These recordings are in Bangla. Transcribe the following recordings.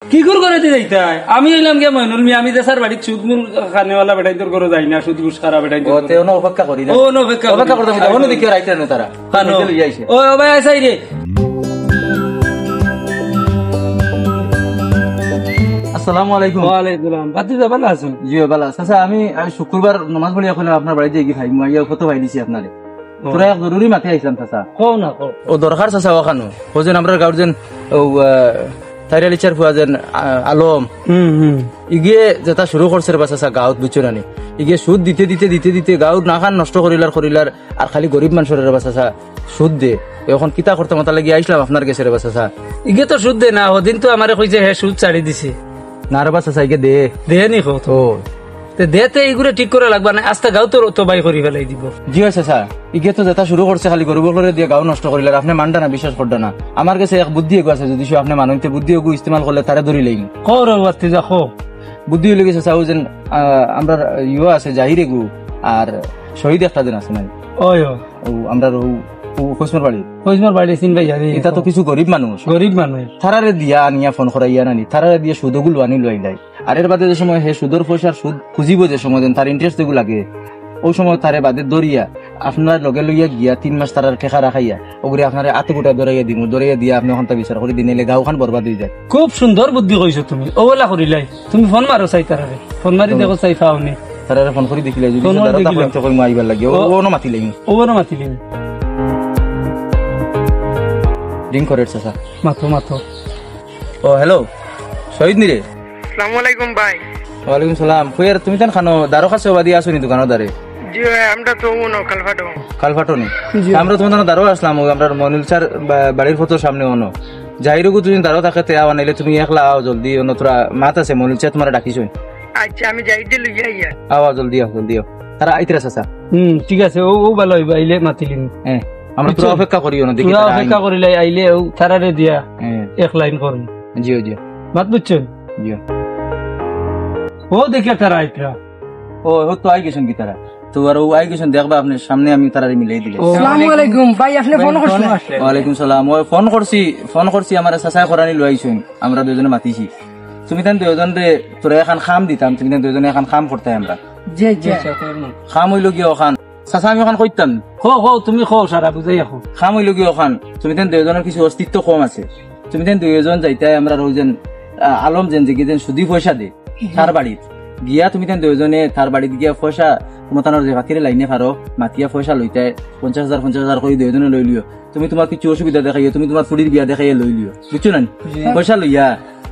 কি করে দিতে আমি এলাম গিয়া মইনুল মি আমি দেশার বাড়ি সুদ মুল খানেওয়ালা বেটাই তোর করে যাই না সুদ ঘুষ খারা বেটাই ও তে ওনো অপেক্ষা করি না ও নো অপেক্ষা করতে হবে ওনো দেখি রাইতে না তারা কানো লই আইছে ও ভাই আইছাই রে। আসসালামু আলাইকুম। ওয়া আলাইকুম সালাম। বাতি যা ভালো আছেন? জি ভালো আছি। আচ্ছা আমি শুক্রবার নামাজ পড়ি এখন আপনার বাড়িতে গিয়ে খাই মাইয়া কত ভাই দিছি আপনারে পুরা এক জরুরি মাঠে আইছিলাম চাচা। কও না কও। ও দরকার চাচা ওখানো হোজেন আমরা গার্জেন ও তাইরা লিচার ফুয়া যেন আলম ইগে যেটা শুরু করছে বা চাচা গাঁৱত বুঝছো নানি ইগে সুদ দিতে দিতে দিতে দিতে গাঁৱত না খান নষ্ট করিলার আর খালি গরিব মানুষের বা চাচা সুদ দে এখন কিতা করতে মাথা লাগি আইসলাম আপনার কাছে রে বা চাচা। ইগে তো সুদ দে না ওদিন তো আমারে কইছে হে সুদ ছাড়ি দিছে না রে বা চাচা ইগে দে দে নি কও তো দেতে এইগুলো ঠিক করে লাগবা না আস্তে গাঁও তো বাই করি ফেলাই দিব। জি আছে স্যার ইগে তো যেটা শুরু করছে খালি গরিব করে দিয়ে গাঁও নষ্ট করিলার আপনি মানটা না বিশ্বাস করতে না আমার কাছে এক বুদ্ধি এগো আছে যদি আপনি মানুষতে বুদ্ধি এগো ইস্তেমাল করলে তারা ধরি লাইন কও রে বাতি যা কও বুদ্ধি হয়ে গেছে চাও যেন আমরা ইয়ে আছে জাহির এগু আর শহীদ একটা দিন আছে না ওই ও আমরা কোচমার বাড়ি কইমার বাড়ি চিন ভাই জানি এটা তো কিছু গরিব মানুষ থারারে দিয়া আনিয়া ফোন করাইয়া নানি থারারে দিয়ে সুদগুলো আনি লই লাই আর এর বাদে যে সময় হে সুদর পয়সার সুদ খুঁজিব যে সময় তার ইন্টারেস্ট এগুলো লাগে ওই সময় তারে বাদে দরিয়া আপনার লগে লইয়া গিয়া 3 মাস তারার ঠেকা রাখাইয়া ওগুলি আপনার আতে গোটা দরাইয়া দিমু দরাইয়া দিয়া আপনি ওখানটা বিচার করে দিনে গাঁওখান বরবাদ হয়ে যায়। খুব সুন্দর বুদ্ধি কইছো তুমি ওলা করিলাই তুমি ফোন মারো চাই তারারে ফোন মারি দেখো চাই পাওনি তারারে ফোন করে দেখিলাই যদি দাদা ফোন তো কই মাইবার লাগে ওনো মাতিলাই রিং করে চাচা মাথো ও হ্যালো শহীদ নিরে আসসালামু আলাইকুম ভাই। ওয়ালাইকুম সালাম কইয়ার তুমি তান খানো দারো খাসে বাদি আসো নি দোকানো দারে? জি ভাই আমরা তো উনো কালফাটো নি আমরা তোমার দারো আসলাম আমরা মনিল স্যার বাড়ির ফটো সামনে অনো যাইরগু তুমি দারো থাকে তে আনাইলে তুমি একলা আও জলদি অন্য তোরা মাত আছে মনিল স্যার তোমার ডাকিছই। আচ্ছা আমি যাইতে লইয়া ইয়া আও জলদি আও তারা আইতরা চাচা। ঠিক আছে ও ভালো হইবা আইলে মাতিলিন হ্যাঁ আমরা পুরো অপেক্ষা করিও না দেখি তারা অপেক্ষা করিলাই আইলে ও তারারে দিয়া এক লাইন করুন। জি মাত বুঝছেন জি ও দেখে তারা আইতরা ও তো আই গেছেন কি তারা তো আর ও আই গেছেন দেখবা আপনি সামনে আমি তারারে মিলাই দিলে। আসসালামু আলাইকুম ভাই আপনি ফোন করছেন? ওয়ালাইকুম সালাম ও ফোন করছি আমার চাচা করানি লই আইছুন আমরা দুজনে মাতিছি তুমি তান দুজন রে তোরা এখন খাম দিতাম তুমি তান দুজনে এখন খাম করতে আমরা জি খাম হইলো কি ওখান চাচা আমি ওখান কইতাম তুমি সারা বুঝাই এখন খাম হইলো কি ওখান তুমি তান দুজনের কিছু অস্তিত্ব কম আছে তুমি তান দুজন যাইতাই আমরা রোজেন আলম যেন যে যেন সুদি পয়সা দে তার বাড়িত গিয়া তুমি তান দুজনে তার বাড়িত গিয়া পয়সা মতানোর যে বাকিরে লাইনে পারো মাতিয়া পয়সা লইতে 50,000 করে দুজনে লই লিও তুমি তোমার কিছু অসুবিধা দেখাইও তুমি তোমার ফুড়ির বিয়া দেখাইয়া লই লিও বুঝছো না পয়সা লইয়া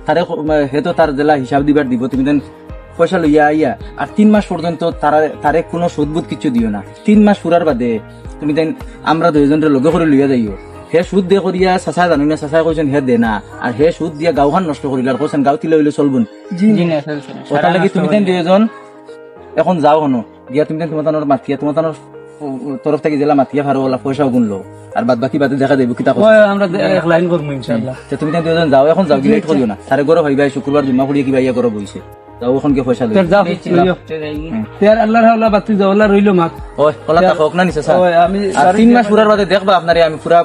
তারে হেতো তার জেলা হিসাব দিবার দিব তুমি দেন পয়সা লইয়া আইয়া আর 3 মাস পর্যন্ত তারে কোনো সুদবুদ কিছু দিও না 3 মাস পুরার বাদে তুমি দেন আমরা দুজনের লগে করে লইয়া যাইও হে সুদ দে করিয়া চাচা জানি না চাচা কইছেন হে দে না আর হে সুদ দিয়া গাঁওখান নষ্ট করিল আর কোসেন গাঁও তিলে হইলে চলবুন ওটা লাগি তুমি দেন দুজন এখন যাও হনো গিয়া তুমি দেন তোমার মাতিয়া তোমার তরফ থেকে জেলা মাতিয়া ভালো ওলা পয়সাও গুনলো আর বাদ বাকি বাদে দেখা দেবো কিতা আমরা এক লাইন করবো ইনশাআল্লাহ। তুমি দেন দুজন যাও এখন যাও লেট করিও না তারে গরো ভাইবা শুক্রবার জুম্মা পড়িয়ে কিবা ইয়া করো বইছে যাও এখন কি পয়সা লই যাও তের আল্লাহর হাওলা বাতি যাও আল্লাহ রইলো মাত ওই ওলা তা হোক না নিছে স্যার আমি 3 মাস পুরার বাদে দেখবা আপনারে আমি পুরা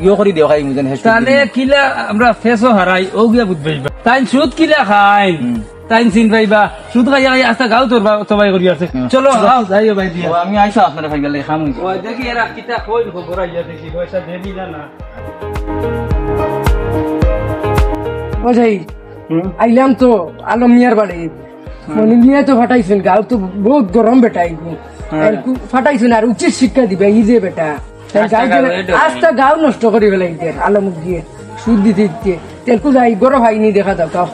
ইয়া করি দেও খাই মুজেন হেস তানে কিলা আমরা ফেসও হারাই ও গিয়া বুঝবাইবা তাই সুদ কিলা খাই তাই চিন পাইবা সুদ খাই আস্তা গাও তোর সবাই করি আছে চলো আও যাইও ভাই দিয়া আমি আইসা আপনারে ভাই গেলে খাম ও দেখি এরা কিতা কই খবর আইয়া দেখি পয়সা দেবি না ও যাই আইলাম তো আলম মিয়ার বাড়ি মনিল মিয়া তো ফাটাইছেন গাও তো বহুত গরম বেটাই ফাটাইছেন আর উচিত শিক্ষা দিবে এই যে বেটা আস্তা গাও নষ্ট করে ফেলাইতে আলম দিয়ে সুদ দিতে দিতে তেলকু যাই গরম হয়নি দেখা যাও তাও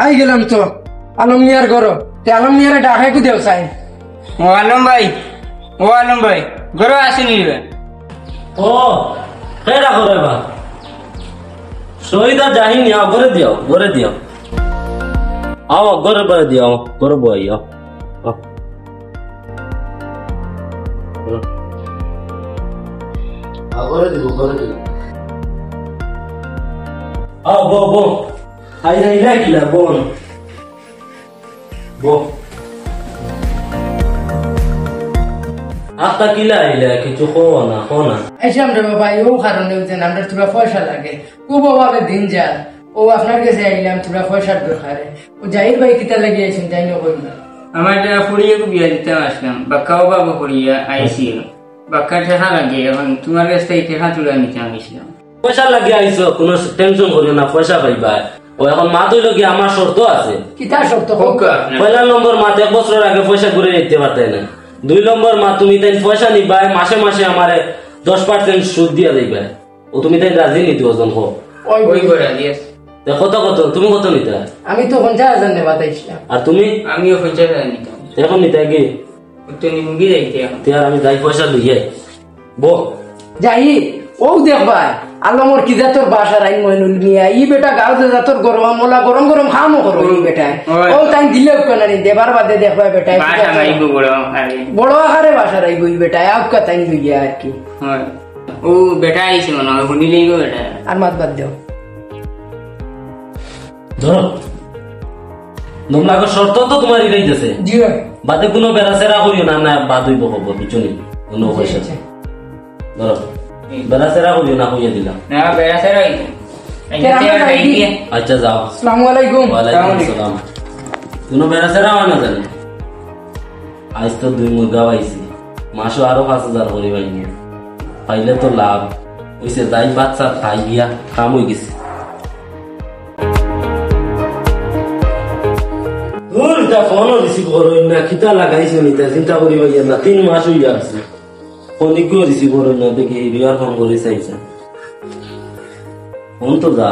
আই গেলাম তো আলম মিয়ার ঘর আলম মিয়ারে ডাকাই কু দেও চাই ও আলম ভাই ঘরে আসেনি ও কেডা করে বা শহীদা যাহিনি আও ঘরে দিও আও ঘরে দিও ঘরে বই আও ঘরে দিব আও বো আই রাইলা বোন বো আত্মা কিলা আইলে কিছু কো না কো না আইসাম রে বাবা ও কারণে হইতেন আমরা তোরা পয়সা লাগে ও বাবাকে দিন যা ও আপনার কাছে আইলাম তোরা পয়সার দরকারে ও জাহির ভাই কিতা লাগিয়ে আছেন যাই না কই না আমার একটা ফুড়িয়াকে বিয়া দিতে আসলাম বাক্কাও বাবা ফুড়িয়া আইছিল বাক্কা ঠেকা লাগে এখন তোমার কাছ থেকে ঠেকা তুলে নিতে আসলাম পয়সা লাগি আইছো কোনো টেনশন করিও না পয়সা পাইবা ও এখন মা তুই লগি আমার শর্ত আছে কিতা শর্ত হোক হোক আপনার। পয়লা নম্বর মা 1 বছর আগে পয়সা ঘুরে নিতে পারতে না 2 নম্বর মা তুমি তাই পয়সা নিবা মাসে মাসে আমারে 10% সুদ দিয়া দিবা ও তুমি তাই রাজি নিতে ওজন হো ওই ওই করে দিয়েছ কত কত তুমি কত নিতা আমি তো 50,000 নেবা তাইছিলাম আর তুমি আমিও 50,000 নিতাম এখন নিতা কি তো নিমুগি যাইতে এখন তে আর আমি যাই পয়সা লইয়ে বো যাই ও দেখবা আলমর কি জাতর বাসার আইন মইনুল মিয়া ই বেটা গাঁও জাতর গরম মোলা গরম গরম খামো করো ই বেটা ওই। ও তাই দিলেও কেন নি দেবার বাদে দেখবা বেটা বাসা নাইব বড় আরে বড় আকারে বাসার আইব ই বেটা আপ কা তাই দুইয়া আর কি হয় ও বেটা আইছে মনে হয় শুনিলেই গো বেটা আর মাত বাদ দেও ধরো তোমরা শর্ত তো তোমার ইরাইতেছে জি ভাই বাদে কোনো বেড়াচেরা করিও না না বাদ হইব হবো পিছনে কোনো পয়সা ধরো বেড়াচেরা করিও না কইয়া দিলাম না বেড়া সেরা আইছে আচ্ছা যাও আসসালামু আলাইকুম ওয়ালাইকুম আসসালাম কোনো বেড়াচেরা হয় না জানি আজ তো 2 মুরগা পাইছি মাসও আরো 5,000 করে পাইনি পাইলে তো লাভ হইছে যাই বাচ্চা খাই গিয়া কাম হয়ে গেছে ফোনও রিসিভ করো না খিতা লাগাইছো নিতে চিন্তা করি না 3 মাস হইয়া আছে ফোনিকেও রিসিভ করো না দেখি রিয়ার ফোন করে চাইছে ফোন তো যা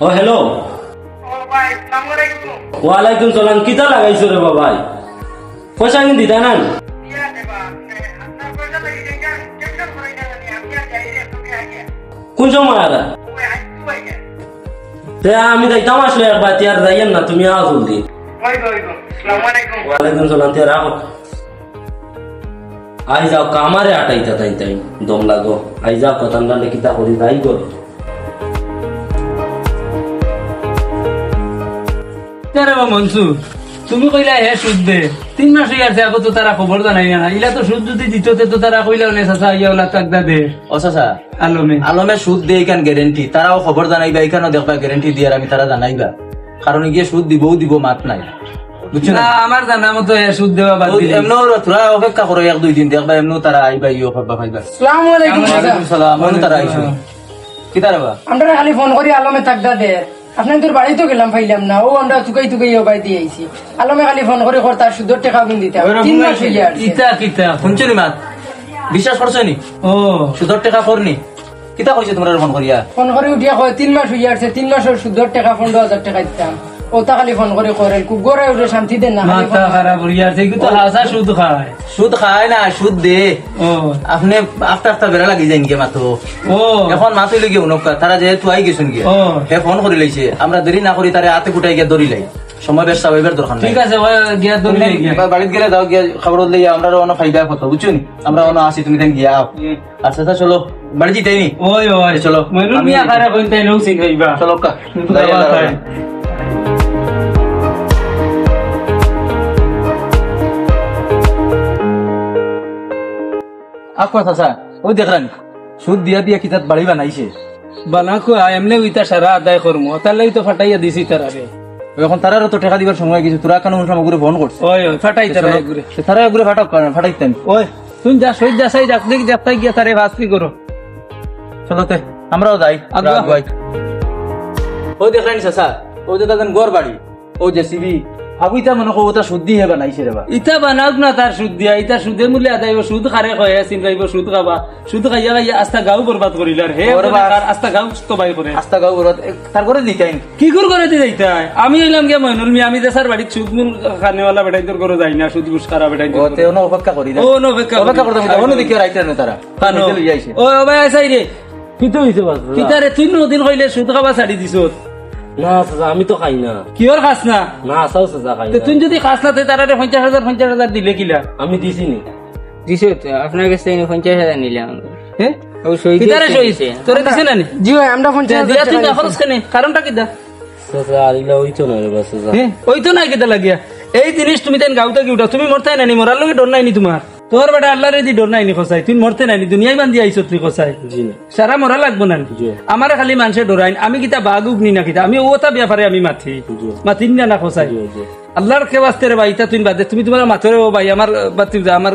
ও হ্যালো ওয়ালাইকুম সালাম কিতা লাগাইছো রে বাবাই পয়সা কিন্তু দিতা না কোন সময় আরা তে আমি যাইতাম আসলে একবার তিয়ার যাইয়েন না তুমি আও জলদি ওয়ালাইকুম সালাম তিয়ার রাখো আই যাও কামারে আটাইতা তাই তাই দম লাগো আই যাও কথা না কিতা করি যাই গো তেরে বা মনসু তুমি কইলা হে সুদ দে 3 মাস হই আছে আগো তো তারা খবর জানাই না ইলা তো সুদ যদি দিতে তো তারা কইলা নে চাচা ইয়া ওলা টাকা দে ও চাচা আলমে আলমে সুদ দিয়ে এখান গ্যারেন্টি তারাও খবর জানাইবা এখানেও দেখবা গ্যারেন্টি দিয়ে আমি তারা জানাইবা কারণ গিয়ে সুদ দিবও দিব মাত নাই বুঝছো না না আমার জানা মতো হে সুদ দেওয়া বাদ দিলে এমনো তোরা অপেক্ষা করো 1-2 দিন দেখবা এমনো তারা আইবা ইও পাবা পাইবা আসসালামু আলাইকুম ওয়ালাইকুম সালাম এমনো তারা আইছো কিতা রে বা আমরা খালি ফোন করি আলমে তাকদা দে আপনার তোর বাড়ি তো গেলাম পাইলাম না ও আমরা তুকাই তুকাই ও বাই দিয়ে আইছি আলমে খালি ফোন করে কর তার সুদর টাকা গুন দিতে হবে 3 মাস হইয়া আছে ইতা কিতা শুনছো নি মাত বিশ্বাস করছো নি ও সুদর টাকা করনি কিতা কইছে তোমরা ফোন করিয়া ফোন করে উঠিয়া কয় 3 মাস হইয়া আছে 3 মাসের সুদর টাকা 15,000 টাকা দিতাম ও তা খালি ফোন করে করেন খুব গড়ে উঠে শান্তি দেন না খালি মাথা খারাপ হইয়া আছে কিন্তু হাসা সুদ খায় সুদ খায় না সুদ দে ও আপনি আফটা বেড়া লাগি যাই গিয়ে মাত্র ও এখন মাথা লেগে উনকা তারা যেহেতু আই গেছেন গিয়ে ও। হে ফোন করে লাইছে আমরা দেরি না করি তারে হাতে কুটাই গিয়ে দড়ি লাই সময় ব্যস্ত হইবার দরকার নাই ঠিক আছে ওই গিয়া দৌড়ে গিয়া বাড়িতে গেলে দাও গিয়ে খবর লইয়া আমরা অন্য ফাইদা কত বুঝছো নি আমরা অন্য আসি তুমি তাই গিয়া আচ্ছা আচ্ছা চলো বাড়ি জিতাই নি ওই ওই চলো। মইনুল মিয়া খারা কইতে নৌ সিং হইবা চলো কা আপা চাচা ওই দেখলেন সুদ দিয়া দিয়া কিতাব বাড়ি বানাইছে বানা কো এমনে উইতা সারা আদায় করমু তার লাগি তো ফাটাইয়া দিছি তারারে এখন তারারও তো টাকা দিবার সময় গেছে তোরা কেন সময় করে ফোন করছে ওই ওই ফাটাই তারা ঘুরে তারা ঘুরে ফাটাইতেন ওই তুই যা সই যা সাই রাখ দেখি যাত্রায় গিয়া তারে ভাস্তি করো চলো তে আমরাও যাই আগুয়া। আগুয়াই। ওই দেখলেন চাচা ওই যে তাদের গড় বাড়ি ও জেসিবি ভাবিতা মনে কো ওটা শুদ্ধি হে বানাইছে রে বা ইতা বানাওক না তার সুদ দিয়া ইতা সুদে মূল্যে আদায় সুদ খারে কয়ে চিন্তাইব সুদ খাবা সুদ খাইয়া খাইয়া আস্তা গাও বরবাদ করিল আর হে বরবাদ। আস্তা গাও তবাই করে আস্তা গাঁও ঘরত তার করে দিতেন কি করে দি যাইতাই আমি এলাম গিয়া মইনুল মিয়া আমি দেশার বাড়ির সুদ মূল খানেওয়ালা বেটাই তোর করে যাই না সুদ ঘুষ খারা বেটাই ও তে ওনো অপেক্ষা করি ও নো বেকা অপেক্ষা করতে ওনো দেখি রাইতে না তারা কানো চলে যাইছে ও ভাই আইসাই রে কিতো হইছে বাস কিতারে তুই নদিন কইলে সুদ খাবা ছাড়ি দিছত না চাচা আমি তো খাই না কিহর খাস না না চাও চাচা খাই তো না তুই যদি খাস না তুই তারারে 50,000 দিলে কিলা আমি দিছি নি দিছো তো আপনার কাছ থেকে 50,000 নিলাম হ্যাঁ ও সই কিতারে সইছে তোরে দিছে না নি জি ভাই আমরা 50,000 দিয়া তুই টাকা খরচ কেনে কারণটা কিদা চাচা আর ইলা হইতো না রে বাস চাচা হ্যাঁ ওই তো না কিতা লাগিয়া এই জিনিস তুমি তেন গাউতে কি উঠা তুমি মরতে নাইনি মরার লগে ডর নাইনি তোমার তোর বেটা আল্লাহর দি ডর নাইনি খসাই তুমি মরতে নাইনি দুনিয়ায় বান্ধি আইছো তুই খসাই সারা মরা লাগবো না আমার খালি মানুষে ডরাইন আমি কিতা বাগুক নি না কিতা আমি ওটা ব্যাপারে আমি মাথিন না খসাই আল্লাহর কে বাস্তে রে ভাই তা তুমি বাদে তুমি তোমার মাথরে ও ভাই আমার বাতি আমার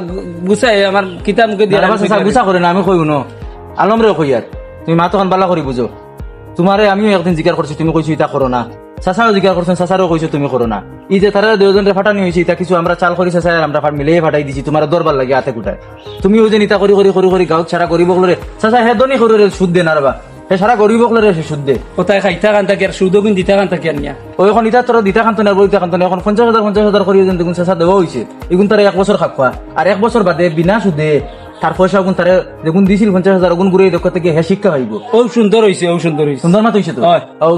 গুছাই আমার কিতা মুখে দিয়া গুছা করে না আমি কই ন আলম রে কই আর তুমি মা তখন বালা করি বুঝো তোমারে আমিও একদিন জিজ্ঞাসা করছি তুমি কইছো ইটা করো না চাচাও জিজ্ঞাসা করছেন চাচারও কইছো তুমি করো না এই যে তারা দুজনে ফাটানি হয়েছে এটা কিছু আমরা চাল করি চাচা আমরা মিলিয়ে ফাটাই দিছি তোমার দরবার লাগে হাতে কুটায় তুমি ওই যে নিতা করি করি করি করি গাঁত ছাড়া করিব রে চাচা হে দনি করি সুদ দে না রবা হে সারা গরিব রে সে সুদ দে কোথায় খাইতা কান থাকি আর সুদ গুণ দিতা কান থাকি আর নিয়া ওই এখন ইটা তোর দিতা কান্ত না বইতা কান্ত না এখন 50,000 করি যেন দেখুন চাচা দেওয়া হয়েছে এগুন তারা 1 বছর খাপা আর 1 বছর বাদে বিনা সুদে তার পয়সা গুণ তারা দেখুন দিছিল 50,000 গুণ ঘুরে দেখতে থেকে হে শিক্ষা পাইব ও সুন্দর হইছে ও সুন্দর হইছে সুন্দর না হইছে তো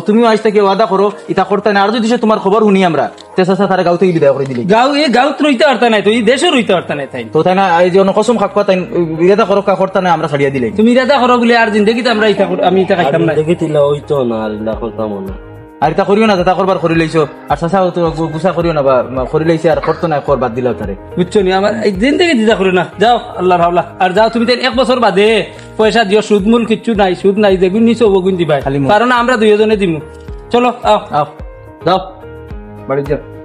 তুমিও আজ থেকে ওয়াদা করো এটা করতে না আর যদি তোমার খবর শুনি আমরা তে চাচা তারা গাঁও থেকে বিদায় করে দিলি গাঁত রইতে পারতা নাই তো এই দেশও রইতে পারতা নাই তাই তো তাই না এই যে কসম খাপা তাই ইরাদা করো কা করতে না আমরা ছাড়িয়া দিলে তুমি ইরাদা করো বলে আর জিন্দেগিতে আমরা আমি এটা খাইতাম না দেখিতিলা ওইতো না আর ইলা করতাম না আর এটা করিও না তা করবার করি লাইছো আর চাচা তো গুছা করিও না বা করি লাইছে আর করতো না কর বাদ দিলাও তারে বুঝছো নি আমার এই জিন্দেগি দিদা করে না যাও আল্লাহর হাওলা আর যাও তুমি 1 বছর বাদে পয়সা দিও সুদ মূল কিচ্ছু নাই সুদ নাই যেগুন নিছো ওগুন দিবাই কারণ আমরা দুইজনে দিমু চলো আও যাও বাড়ি যাও